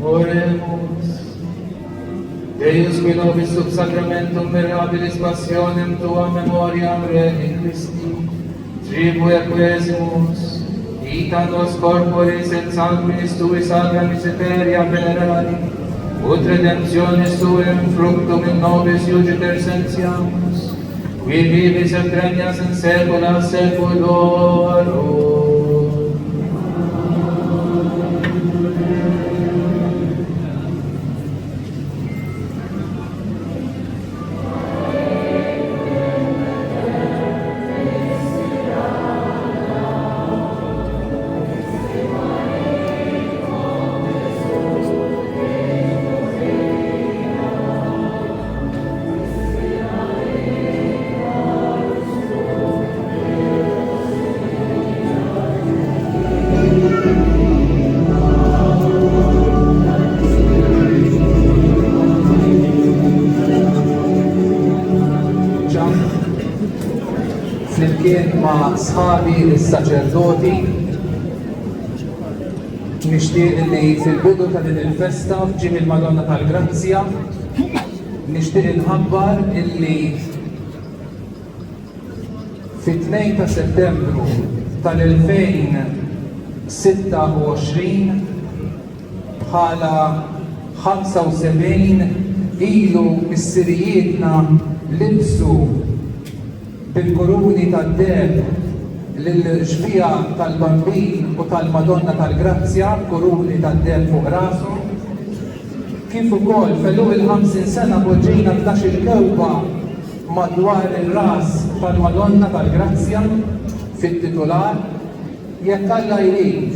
Oremus. Deus qui nobis sub sacramentum mirabilis passionem tua memoriam rei Christi, tribui equesimus, ita nos corporis et sanguinis tui sacra miseria venerari, ut redemptionis tuem fructum in nobis iugiter sentiamus, qui vivis et regnas in saecula saeculorum. Flimkien ma' sħabi l-saċerdoti nixtieq li fil-bidu ta' din il-festa f'ġim il-Madonna tal-Grazzja nixtieq inħabbar illi fit-2 ta' Settembru tal-2026 bħala 75 ilu s-Sirijietna libsu bil-kuruni tad-deb lill-ġbija tal-Bambin u tal-Madonna tal-Grazzja, kuruni tad-deb fuq rasu. Kif ukoll fellu il-50 sena poġġejna 12 kewba madwar ir-ras tal-Madonna tal-Grazzja fit-titular, jekk Alla jrid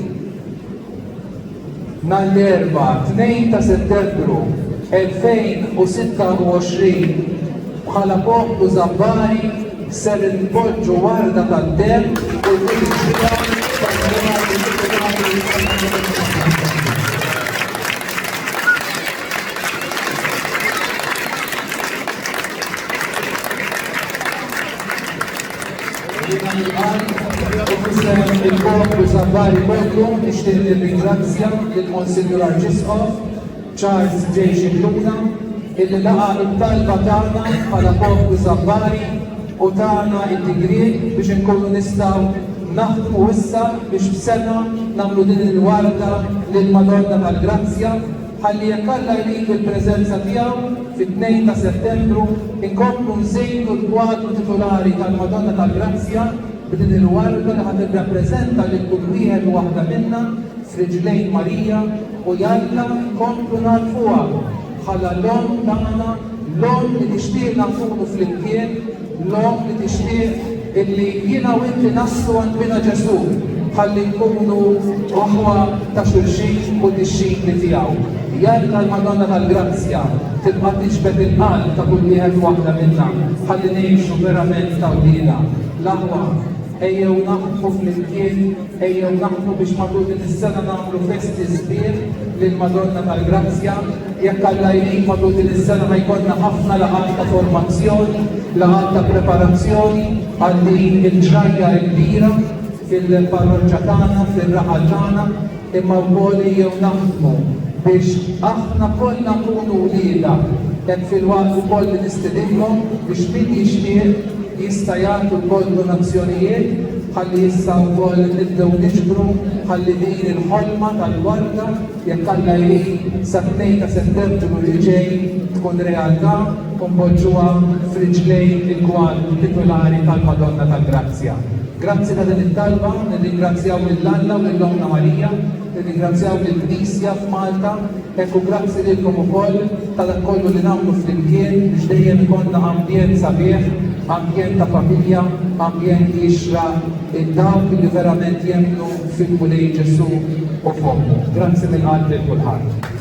nhar l-erba' 2 ta' Settembru 2026 bħala poplu Żabbari ser npoġġu warda tad-deb u l-ġbija il-poplu Żabbari kollu nixtieq nirringrazzja lill-Monsinjur Arċisqof Charles J. Xikluna illi laqa t-talba tagħna bħala poplu Żabbari u tagħna id-digriet biex inkunu nistgħu naħdmu issa biex b'sena nagħmlu din il-warda lill-Madonna tal-Grazzja ħalli jekk Alla jrid il-preżenza tiegħu fit-2 ta' Settembru inkomplu nżejdu l-kwadru titolari tal-Madonna tal-Grazzja b'din il-warda li ħad tirrappreżenta lil kull wieħed u waħda minnha f'riġlejn Marija u jalla nkomplu narfuha bħala l-om tagħna, l-om li tixtieq nkunu flimkien, l-om li tixtieq illi jiena u inti naslu għand bina Ġesu ħalli nkunu oħwa ta' xulxin u tix-xikli tiegħu. Jalla l-Madonna tal-Grazzja tibqa' tiġbed il-qalb ta' kull wieħed waħda minnha ħalli ngħixu verament tawlina. L-aħwa ejjew naħdmu flimkien, ejjew naħdmu biex matul din is-sena nagħmlu festi sbieħ lill-Madonna tal-Grazzja. Jekk Alla jrid matul din is-sena ma jkollna ħafna laqgħat ta' formazzjoni, laqgħat ta' preparazzjoni għal din il-ġrajja kbira fil-parroċċja tagħna, fir-raħal tagħna, imma wkoll ejjew naħdmu biex aħna kollha nkunu wlieda hekk fil-waqt ukoll li nistedinhom biex min jixtieq jista' jagħtu wkoll donazzjonijiet ħalli issa wkoll nibdew niġbru ħalli din il-ħolma tal-warda jekk Alla jrid sa 2 ta' Settembru li ġej tkun realtà u npoġġuha f'riġlejn il-kwadru titolari tal-Madonna tal-Grazzja. Grazzi ta' din it-talba, nirringrazzjaw lill-Alla u lill-Onna Marija, nirringrazzjaw lill-Knisja f'Malta, ekku grazzi lilkom ukoll ta' dak kollu li nagħmlu flimkien biex dejjem ikollna ambjent sabiħ, ambjent ta' familja, ambjent li jixraq id-dawk li verament jemmnu fil-Mulej Ġesu u fommu. Grazzi mill-qalb lil kulħadd.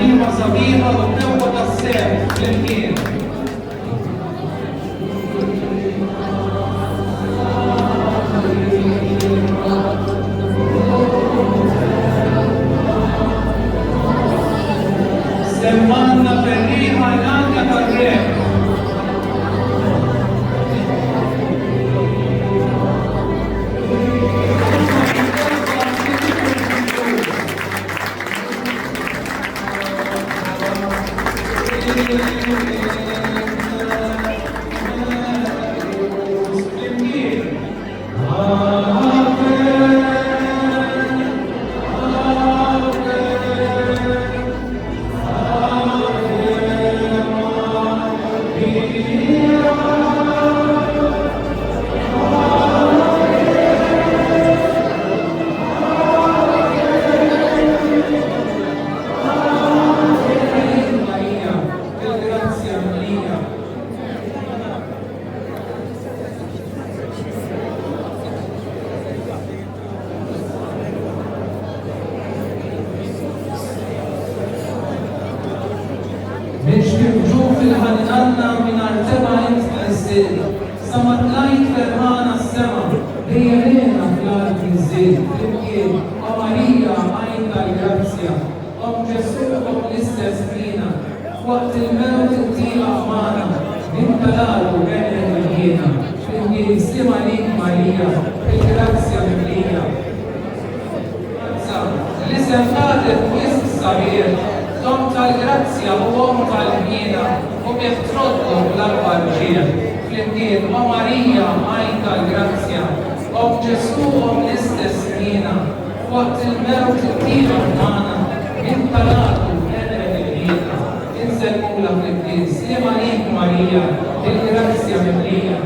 ترنيمة صغيرة وبناخد السيف للمين. Semana ferrima in anche carriera. نشوف الهنقلنا من ارتبعت الزيت سما طلعت فرحانة السما هي لينا طلعت الزيت تبكي ماريا عين الجرسيا أم جسوع أم الاستسقينا وقت الموت تطيع أمانا من بلاده بين المدينة تبكي سما ليك ماريا الجرسيا مليا لسه فاتت وسط صغير Dom tal-grazzja u għom tal-mjena u bieħtroddu l-arba ġien. Flimkien, o Marija, għajn tal-grazzja, o Ġesu għom l-istess mjena, waqt il-mewt il-tira m'għana, min talatu għedre il-mjena, inselmula flimkien, slima lik Marija, il-grazzja mimlija.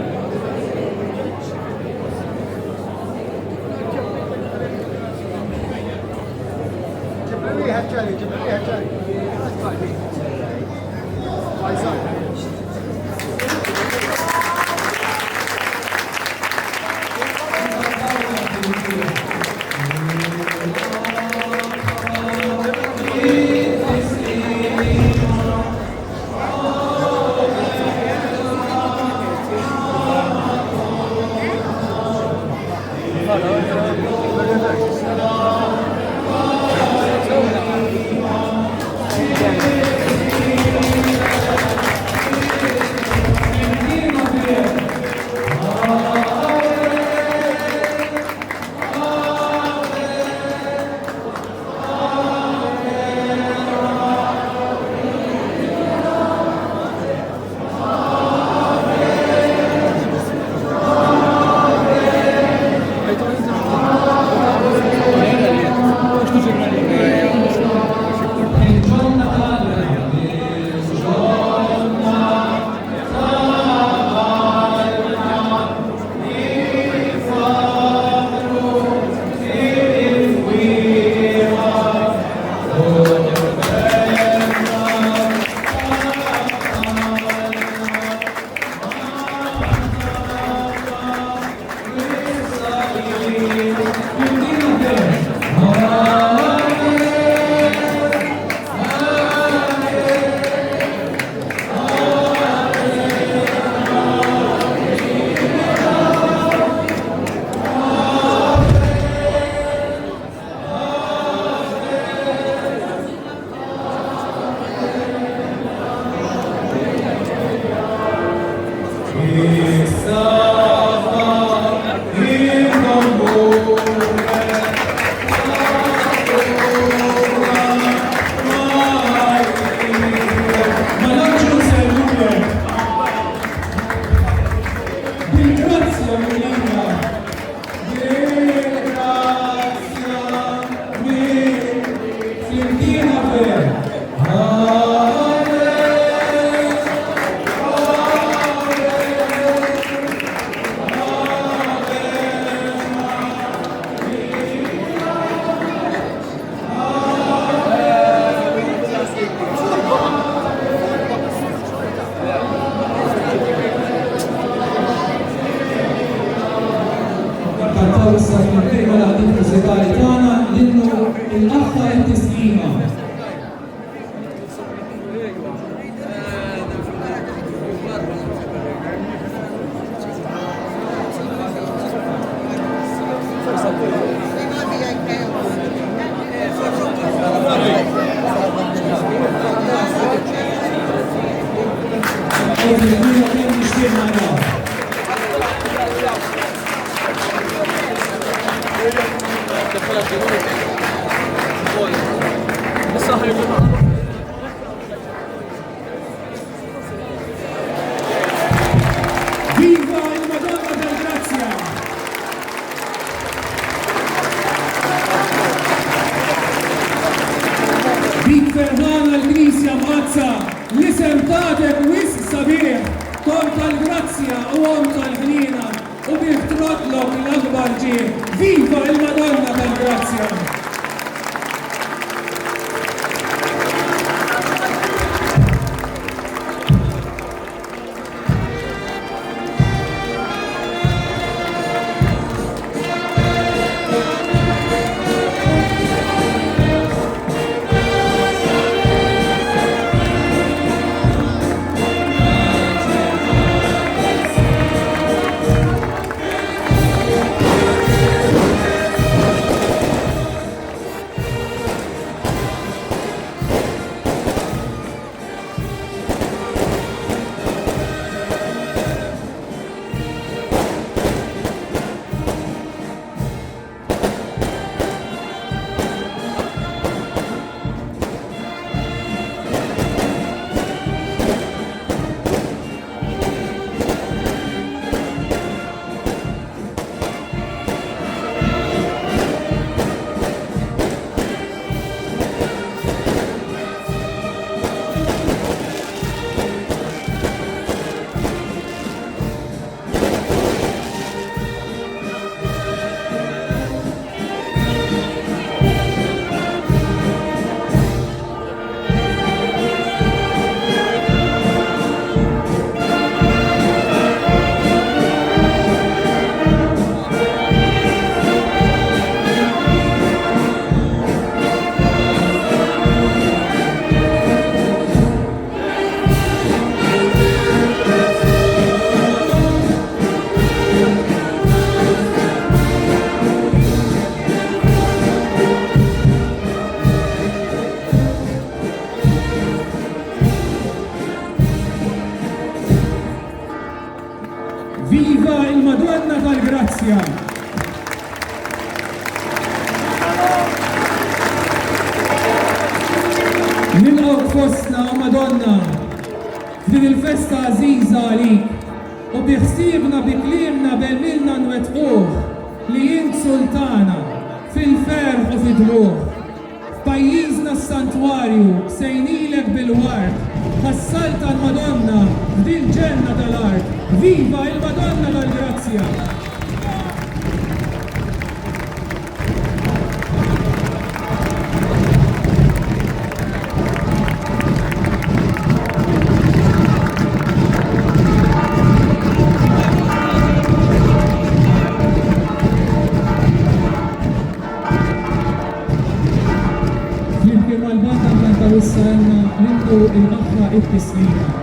Viva il Madonna del Grazia! Big Ferħana l-Knisja Mqazza l-isem tagħtek wisq sabiħ tom tal-Grazzja u għom tal-ħnina u bih trotlok l-akbar ġie. Viva il-Madonna tal-Grazzja! Viva il-Madonna tal-Grazzja! Nilqgħu fostna Madonna f'din il-festa għażiża għalik u biħsiebna bi kliemna bemilna nwettquh li jint sultana fil-ferħ u fid-dmuħ. F'pajjiżna s-santwarju sejnilek bil-ward ħassalta l-Madonna f'din ġenna tal-art. Viva il-Madonna tal-Grazzja! Flimkien mal-banda kanta wissalna nindu il-aħħa it-tislima.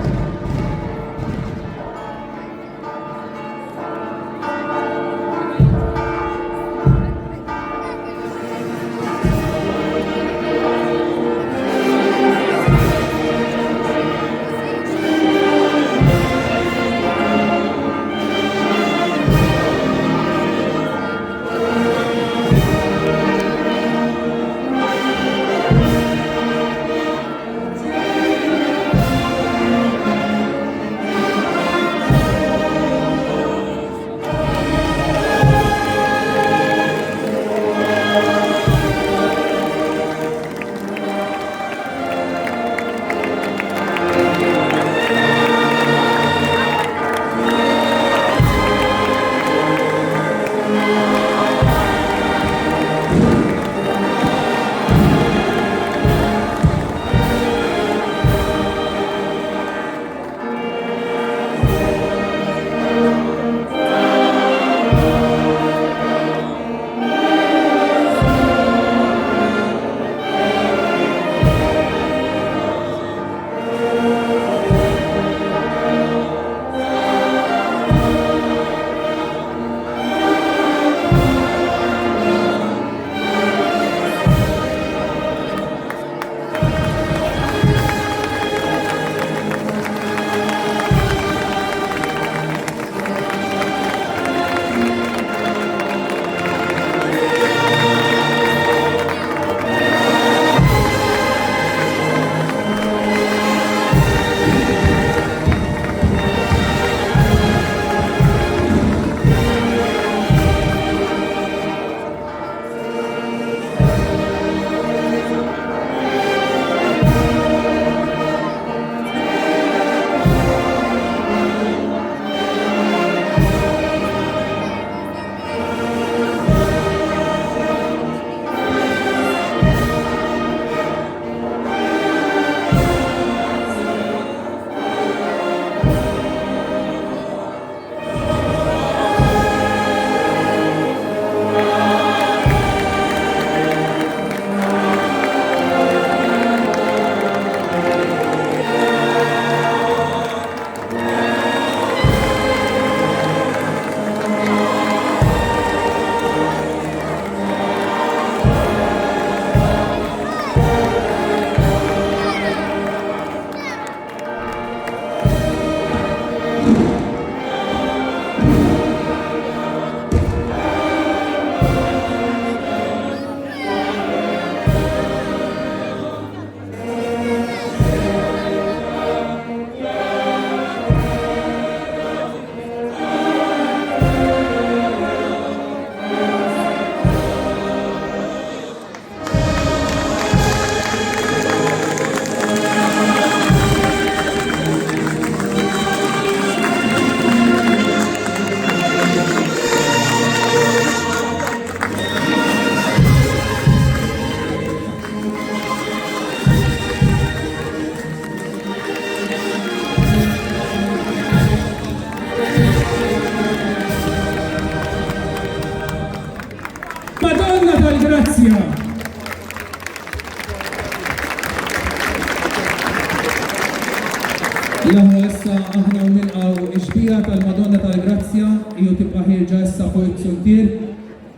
Jahu issa aħna u nilqaw iġbija tal-Madonna tal-Grazzja ju tibqa' ħirġa issa fuq it-sultier.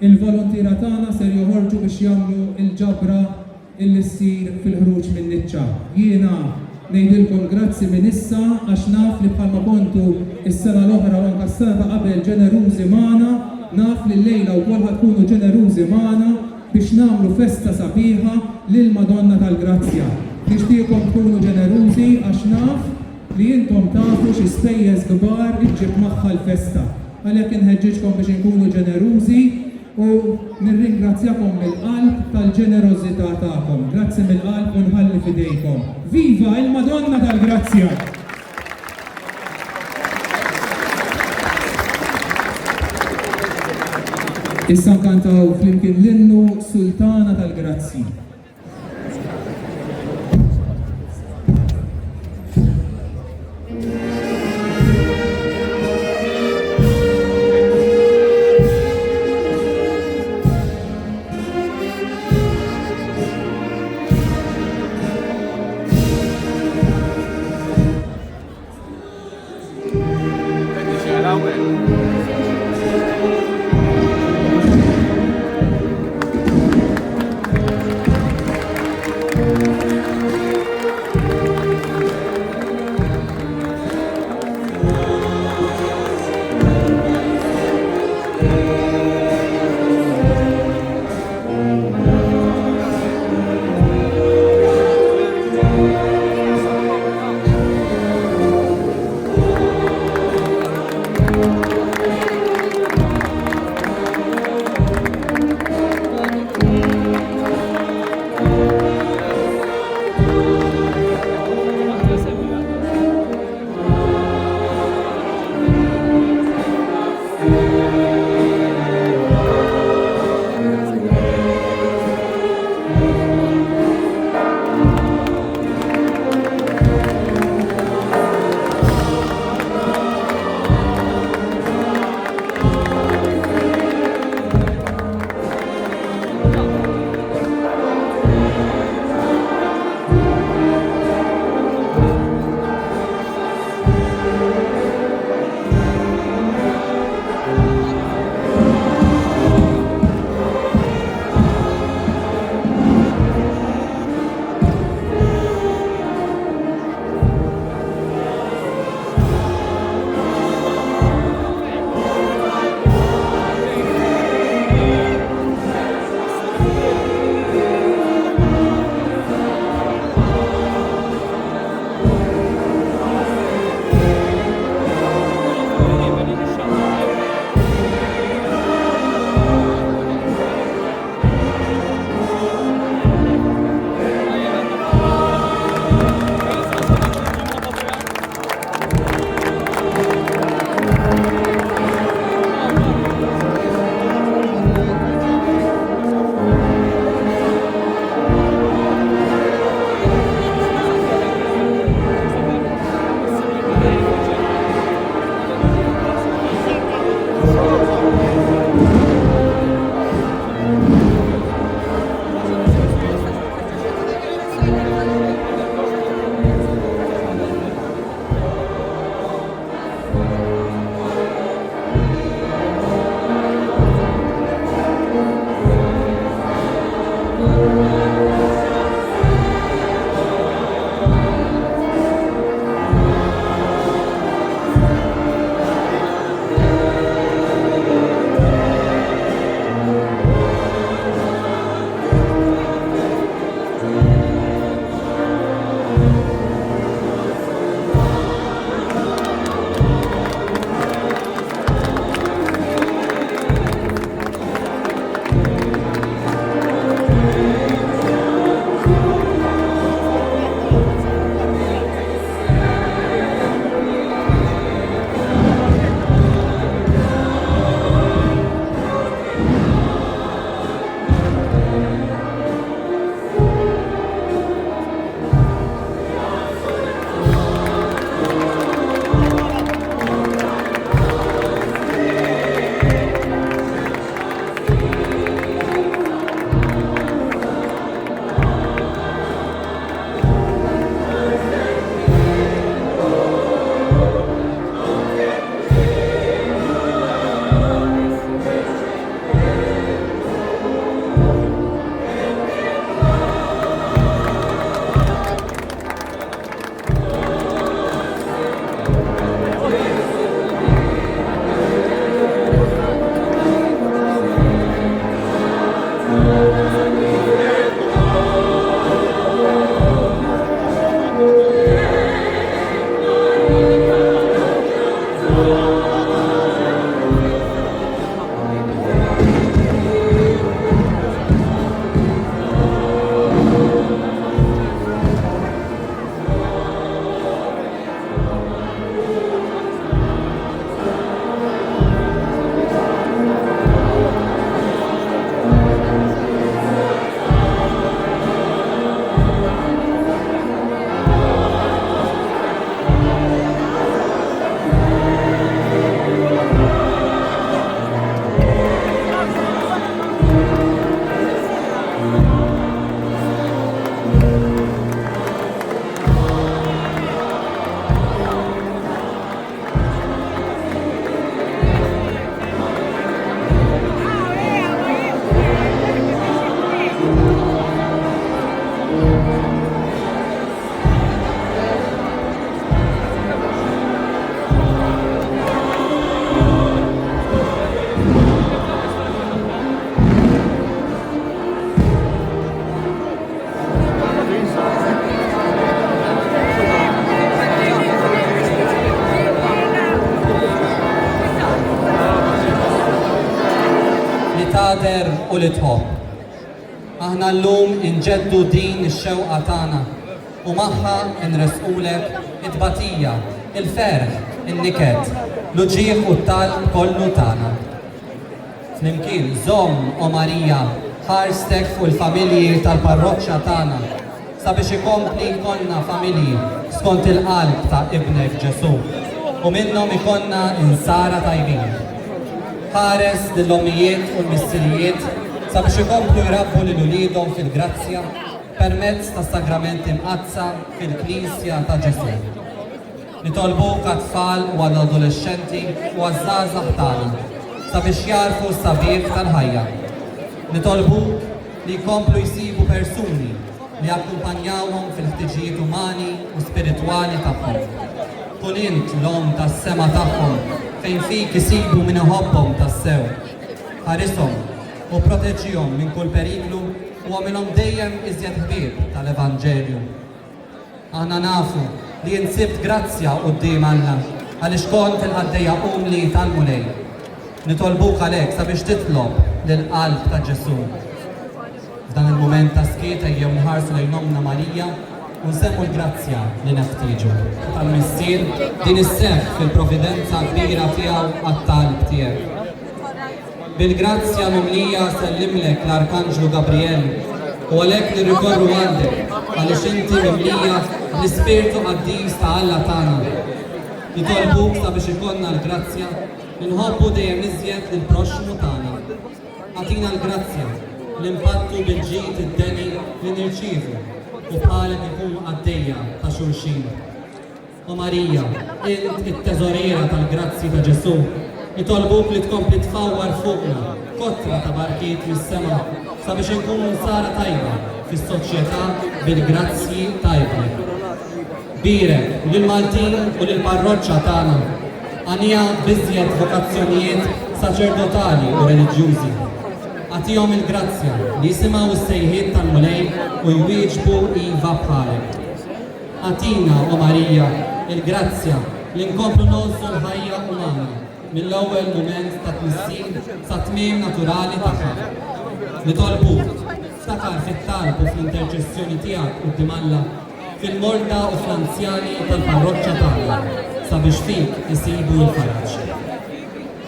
Il-volontira tagħna ser joħorġu biex jagħmlu il-ġabra illi ssir fil-ħruġ minn niċċa. Jiena ngħidilkom grazzi minn issa għax naf li bħalma kontu is-sena l-oħra u anke s-sena ta' qabel ġenerużi magħna, naf li l-lejla wkoll ħadkunu ġenerużi magħna biex nagħmlu festa sabiħa lil Madonna tal-Grazzja. Nixtieqkom tkunu ġenerużi għax naf li jintom tafu xi spejjeż kbar iġġib magħha l-festa. Għalhekk inħeġġiġkom biex inkunu ġenerużi u nirringrazzjakom mill-qalb tal-ġenerożità tagħkom. Grazzi mill-qalb u nħalli f'idejkom. Viva il-Madonna tal-Grazzja! Issa nkantaw flimkien l-innu Sultana tal-Grazzi. il-ħader u l-tħobb. Aħna l-lum inġeddu din ix-xewqa tagħna u magħha nresqulek it-tbatija, il-ferħ, in-niket, l-uġieħ u t-talb kollu tagħna. Flimkien żomm o Marija ħarstek fuq il-familji tal-parroċċja tagħna sabiex ikompli jkollna familji skont il-qalb ta' ibnek Ġesu u minnhom ikonna insara tajbin. Ħares lill-ommijiet u l-missirijiet sabiex ikomplu jrabbu lil uliedhom fil-grazzja permezz ta' sagramenti mqazza fil-Knisja ta' Ġesu. Nitolbuk għat-tfal u għall-adolescenti u għaż-żgħażagħ tagħna sabiex jarfu s-sabiħ tal-ħajja. Nitolbuk li jkomplu jsibu persuni li jakkumpanjawhom fil-ħtiġijiet umani u spiritwali tagħhom. Kun int l-om tas-sema tagħhom fejn fik isibu min iħobbhom tas-sew. Ħarishom u proteġġihom minn kull periklu u għamilhom dejjem iżjed ħbieb tal-Evanġelju. Aħna nafu li insibt grazzja quddiem Alla għaliex kont il-ħaddejja li tal mulej. Nitolbuk għalhekk sabiex titlob lill-qalb ta' Ġesu. F'dan il-mument ta' skiet ejjew nħarsu lejn Omna Marija u nsemmu l-grazzja li neħtieġu. Tal-missier din isseħħ fil-providenza kbira tiegħu għat-talb tiegħek. Bil-grazzja mimlija sellimlek l-Arkanġlu Gabriel u għalhekk nirrikorru għandek għaliex inti mimlija l-Ispirtu Qaddis ta' Alla tagħna. Nitolbuk sabiex ikollna l-grazzja nħobbu dejjem iżjed lill-proxmu tagħna. Għatina l-grazzja l-impattu bil-ġid id-deni li nirċievu u bħalek ikun għaddejja ta' xulxin. O Marija, int it-teżoriera tal-grazzi ta' Ġesu, nitolbuk li tkompli tfawwar fuqna kotra ta' barkiet mis-sema sabiex inkunu nsara tajba fis-soċjetà bil-grazzi tajbek. Birek lill-Maltin u lill-parroċċja tagħna għanija biżjed vokazzjonijiet saċerdotali u reliġjużi. Għatihom il-grazzja li jisimgħu s-sejħiet tal-mulej u jwieġbu iva bħalek. Għatina, o Marija, il-grazzja li nkomplu nozzu l-ħajja umana mill-ewwel mument ta' tnissin sa' tmiem naturali tagħha. Nitolbuk ftakar fit-talb u fl-interċessjoni tiegħek quddiem Alla fil-morda u fl-anzjani tal-parroċċja tagħna sabiex fik isibu l-faraġġ.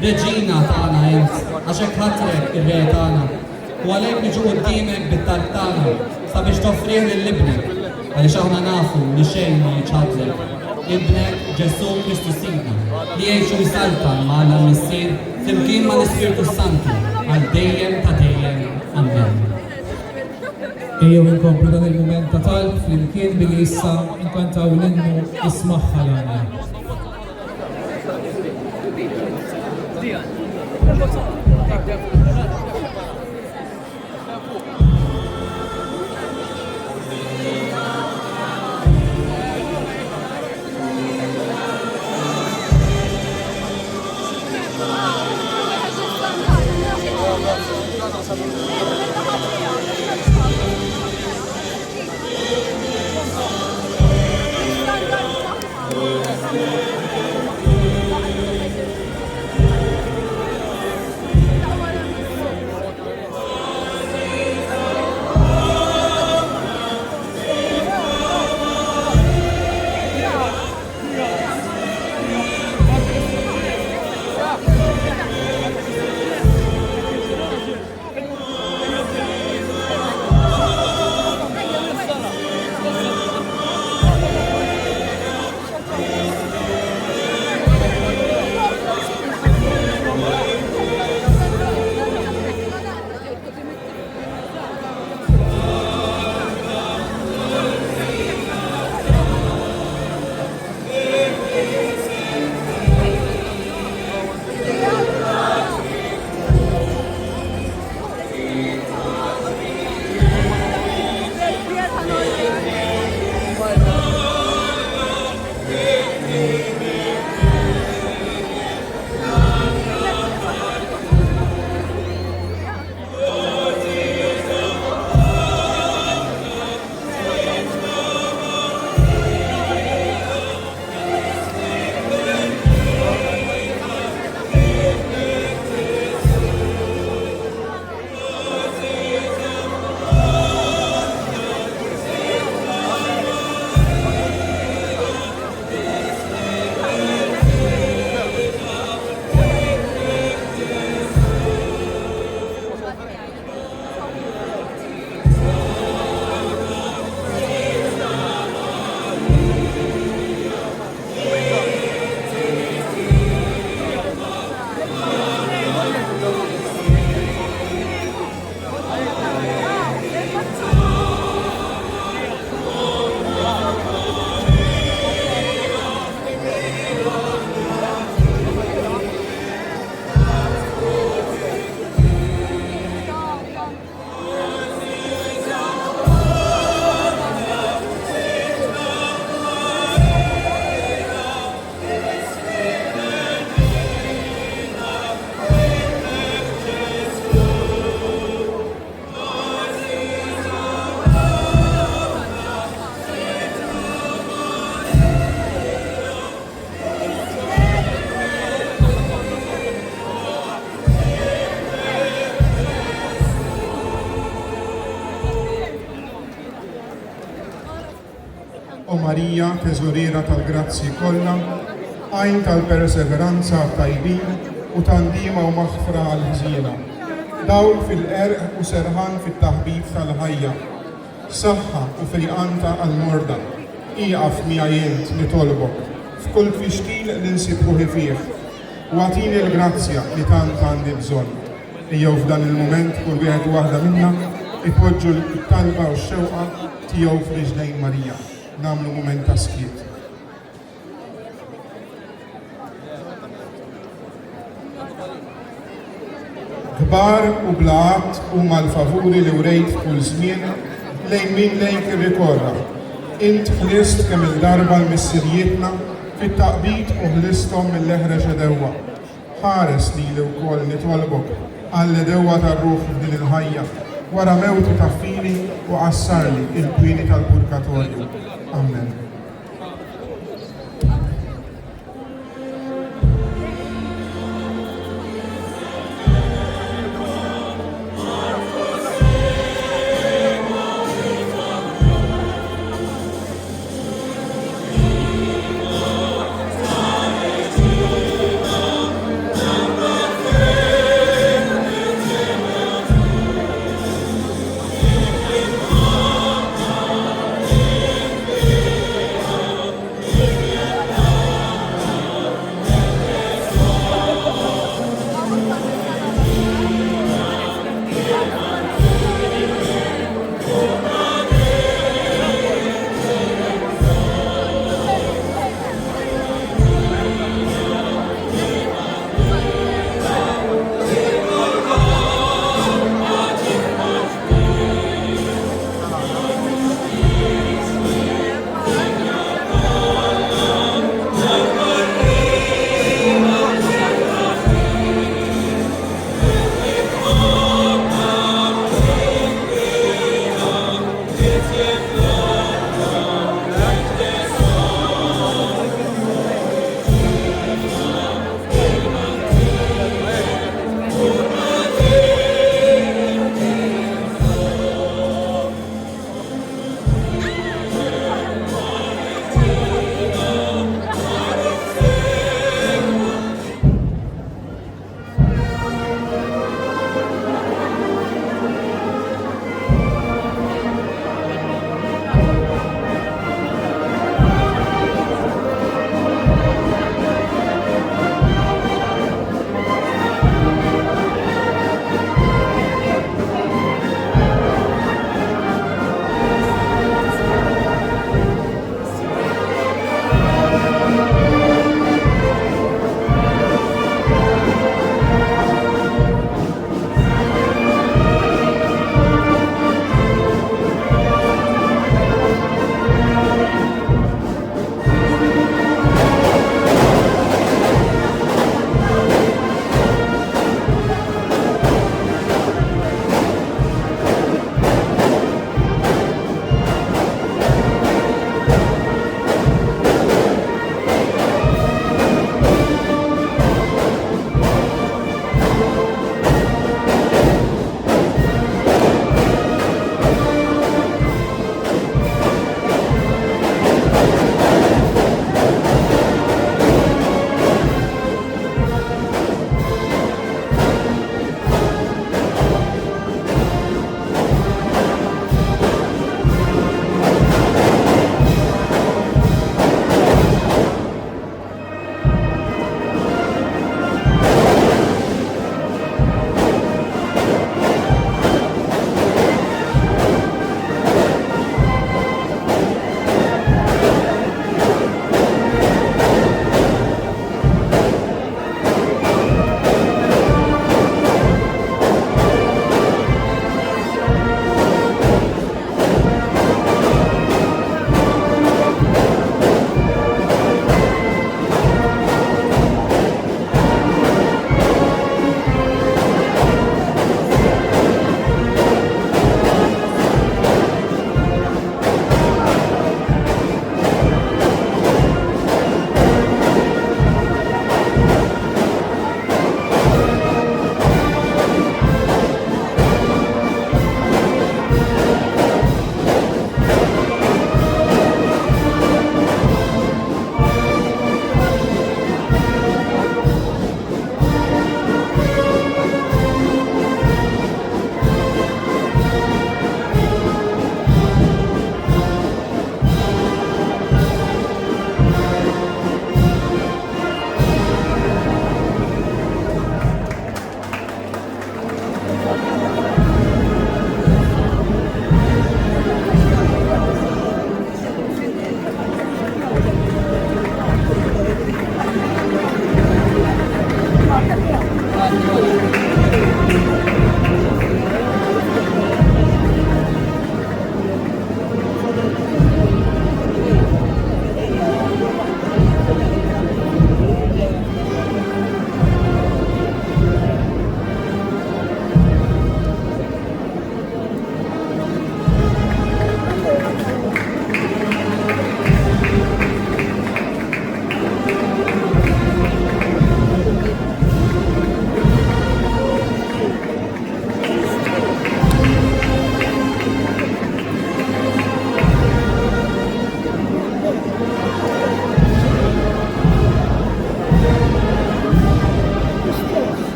Reġina tagħna int, għax hekk ħatrek ir-Re tagħna, u għalhekk niġu quddiemek bit-talb tagħna sabiex toffrih lill-ibnek, għaliex aħna nafu li xejn ma jiġħadlek. Ibnek Ġesu Kristu Sidna li jgħixu jsalta ma' Alla l-Missier flimkien ma' l-Ispirtu Santu għal dejjem ta' dejjem. Amen. Ejjew inkomplu dan il-mument ta' talb flimkien billi issa inkantaw l-innu ismaħħa l-għana. Marija, teżoriera tal-grazzi kollha, għajn tal-perseveranza tajbin u tandima u maħfra għal-ħżiena, dawl fil-qerq u serħan fit-taħbib tal-ħajja, saħħa u fil-qanta għal-morda, iqaf miegħi nitolbok, f'kull fixtil li nsibruħi fih, u għatini l-grazzja li tant għandi bżonn. Ejjew f'dan il-moment kull wieħed u waħda minna ipoġġu l-talba u x-xewqa tiegħu f'riġlejn Marija. Nagħmlu mument ta' skiet. Kbar u blaqat huma l-favuri li wrejt f'kull żmien lejn min lejk irrikorra. Int ħlist kemm il-darba l-missirietna fit-taqbit u ħlisthom mill-eħreġ edewwa. Ħares lili wkoll nitolbok għall-edewwa tar-ruħ f'din il-ħajja wara mewti ta' fili u qassarli il-kwini tal-purgatorju. Amen.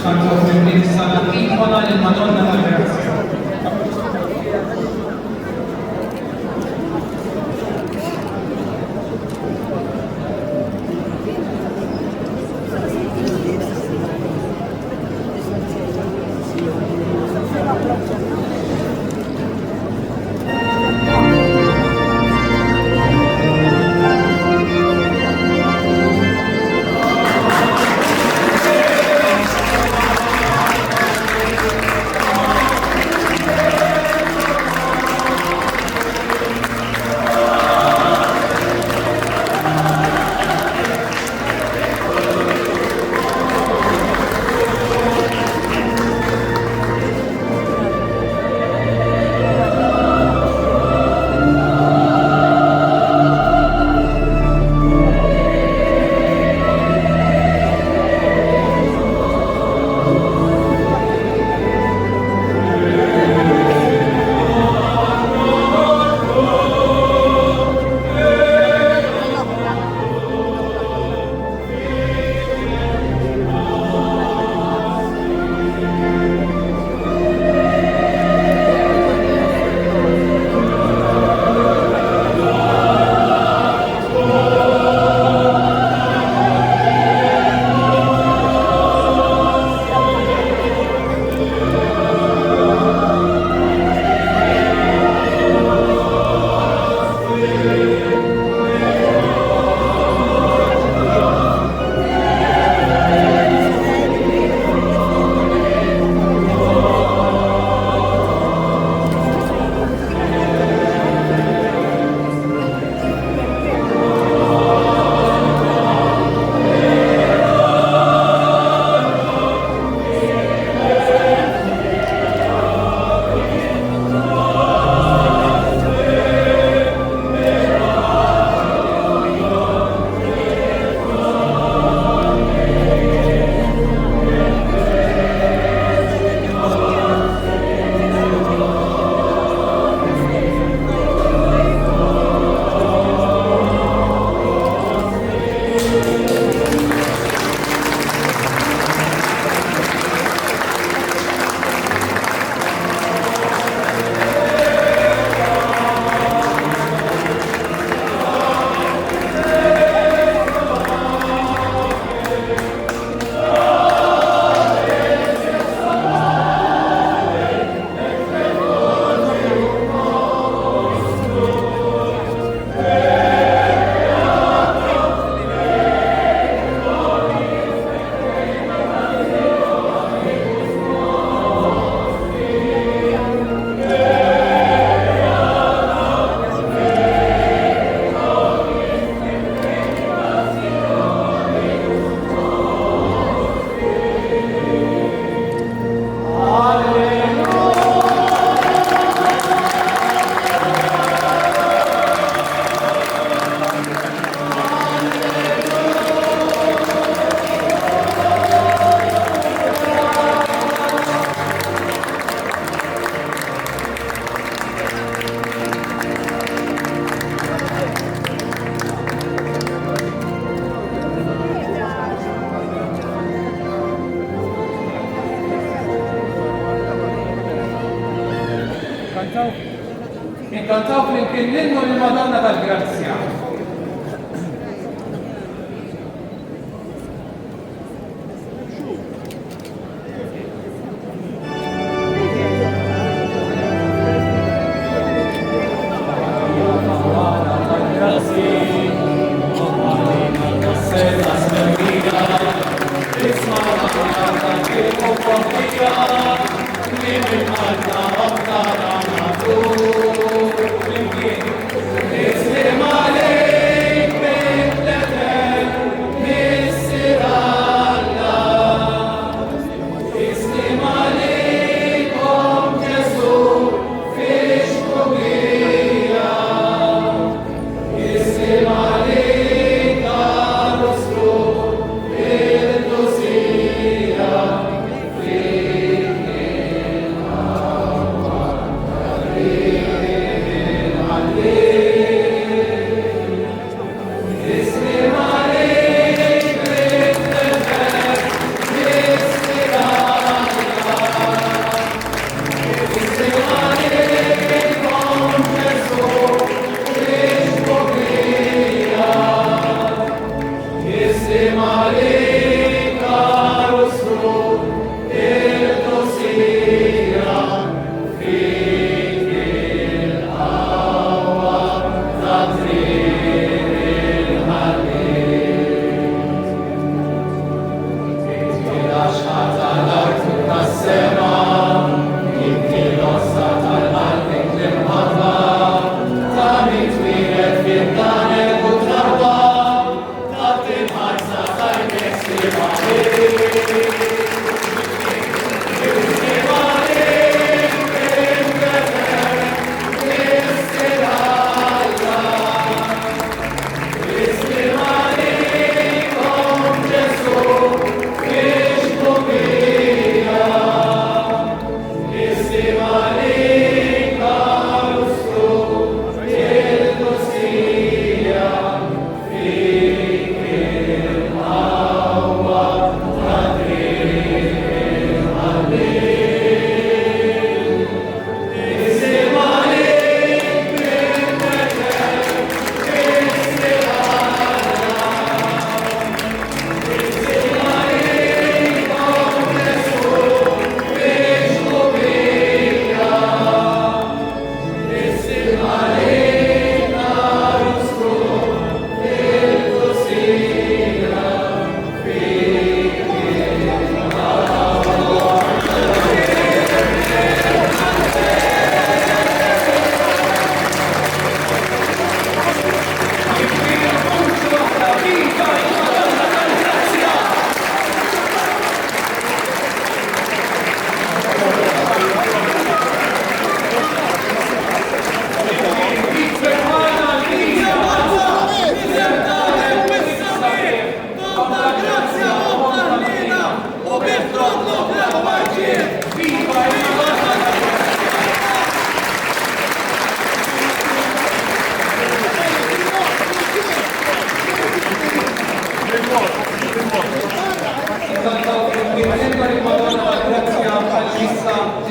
Canto fil-Kirsa l-Antifona lill-Madonna tal-Grazzja. Inkantaw flimkien l-innu lill-Madonna tal-Grazzja. Islam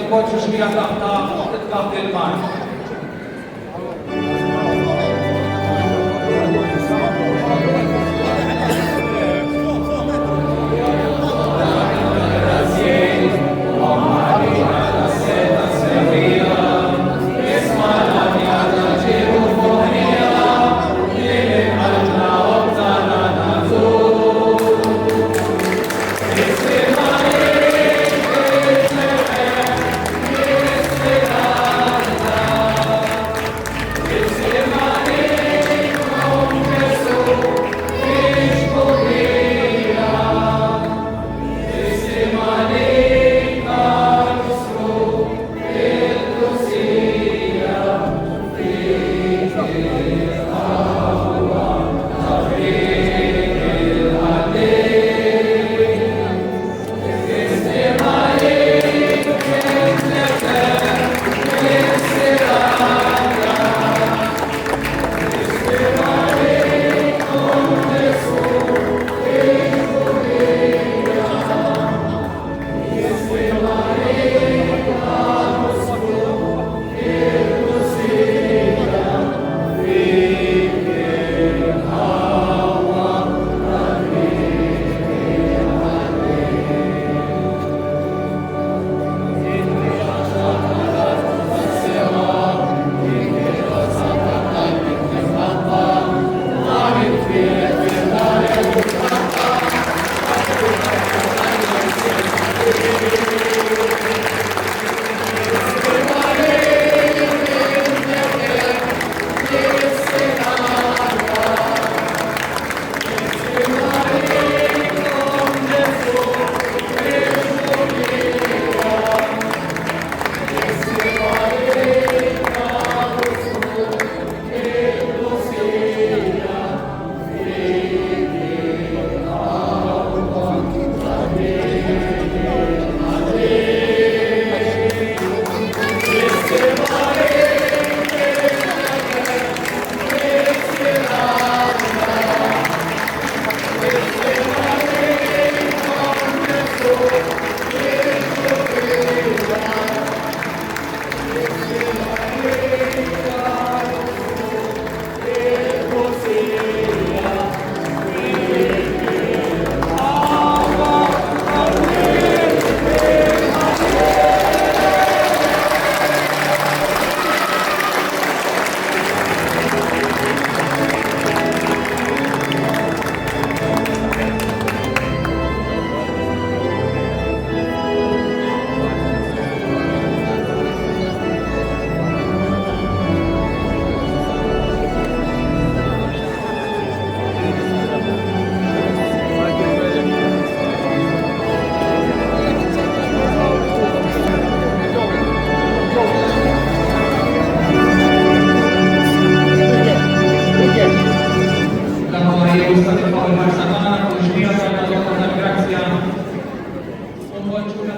il-poċu xmija taħt il-mar. Grazie.